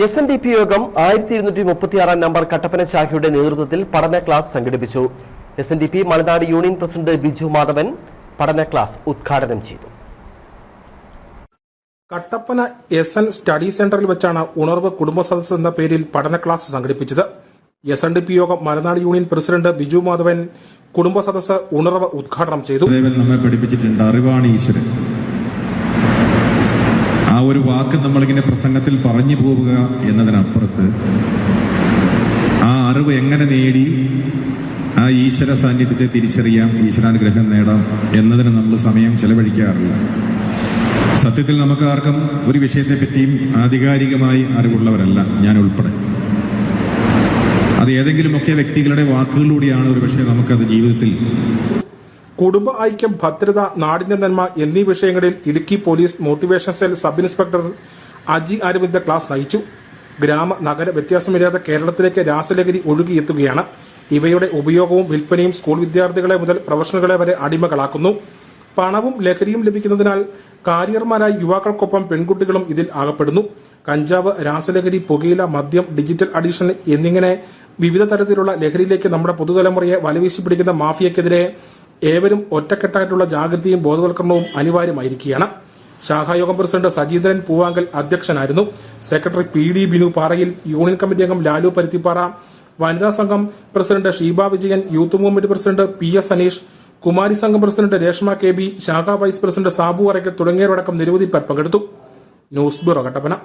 SNDP യോഗം 1236 number Kattappana ശാഖയുടെ നേതൃത്വത്തിൽ പഠന ക്ലാസ് സംഘടിപ്പിച്ചു. SNDP മലനാട് യൂണിയൻ പ്രസിഡന്റ് ബിജു മാധവൻ പഠന ക്ലാസ് ഉദ്ഘാടനം ചെയ്തു. കട്ടപ്പന SN സ്റ്റഡി സെന്ററിൽ വെച്ചാണ് ഉണർവ് കുടുംബ സദസ്സ് എന്ന പേരിൽ പഠന ക്ലാസ് സംഘടിപ്പിച്ചത്. SNDP യോഗം മലനാട് യൂണിയൻ പ്രസിഡന്റ് ബിജു മാധവൻ കുടുംബ സദസ്സ് ഉണർവ് ഉദ്ഘാടനം ചെയ്തു. നമ്മെ പഠിപ്പിച്ചിട്ടുണ്ട്, അറിവാണ് ഈശ്വരൻ. ആ ഒരു വാക്ക് നമ്മളിങ്ങനെ പ്രസംഗത്തിൽ പറഞ്ഞു പോവുക എന്നതിനപ്പുറത്ത് ആ അറിവ് എങ്ങനെ നേടി ആ ഈശ്വര സാന്നിധ്യത്തെ തിരിച്ചറിയാം, ഈശ്വരാനുഗ്രഹം നേടാം എന്നതിന് നമ്മൾ സമയം ചെലവഴിക്കാറില്ല. സത്യത്തിൽ നമുക്ക് ആർക്കും ഒരു വിഷയത്തെപ്പറ്റിയും ആധികാരികമായി അറിവുള്ളവരല്ല, ഞാൻ ഉൾപ്പെടെ. അത് ഏതെങ്കിലുമൊക്കെ വ്യക്തികളുടെ വാക്കുകളിലൂടെയാണ് ഒരു പക്ഷേ നമുക്കത് ജീവിതത്തിൽ. കുടുംബ ഐക്യം, ഭദ്രത, നാടിന്റെ നന്മ എന്നീ വിഷയങ്ങളിൽ Idukki police motivation cell sub inspector Aji Aravind class നയിച്ചു. ഗ്രാമ നഗര വ്യത്യാസമില്ലാതെ കേരളത്തിലേക്ക് രാസലഹരി ഒഴുകിയെത്തുകയാണ്. ഇവയുടെ ഉപയോഗവും വിൽപ്പനയും സ്കൂൾ വിദ്യാർത്ഥികളെ മുതൽ പ്രൊഫഷണലുകളെ വരെ അടിമകളാക്കുന്നു. പണവും ലഹരിയും ലഭിക്കുന്നതിനാൽ കാരിയർമാരായ യുവാക്കൾക്കൊപ്പം പെൺകുട്ടികളും ഇതിൽ അകപ്പെടുന്നു. കഞ്ചാവ്, രാസലഹരി, പുകയില, മദ്യം, ഡിജിറ്റൽ അഡിക്ഷൻ എന്നിങ്ങനെ വിവിധ തരത്തിലുള്ള ലഹരിയിലേക്ക് നമ്മുടെ പുതുതലമുറയെ വലവീശി പിടിക്കുന്ന മാഫിയക്കെതിരെ ഏവരും ഒറ്റക്കെട്ടായിട്ടുള്ള ജാഗ്രതയും ബോധവൽക്കരണവും അനിവാര്യമായിരിക്കുകയാണ്. ശാഖായോഗം പ്രസിഡന്റ് സജീന്ദ്രൻ പൂവാങ്കൽ അധ്യക്ഷനായിരുന്നു. സെക്രട്ടറി PD ബിനു പാറയിൽ, യൂണിയൻ കമ്മിറ്റി അംഗം ലാലു പരുത്തിപ്പാറ, വനിതാ സംഘം president Sheeba Vijayan, youth movement president PS Aneesh, കുമാരി സംഘം പ്രസിഡന്റ് രേഷ്മ KB, ശാഖാ വൈസ് പ്രസിഡന്റ് സാബു അറയ്ക്കൽ തുടങ്ങിയവരടക്കം നിരവധി പേർ പങ്കെടുത്തു. News bureau, Kattappana.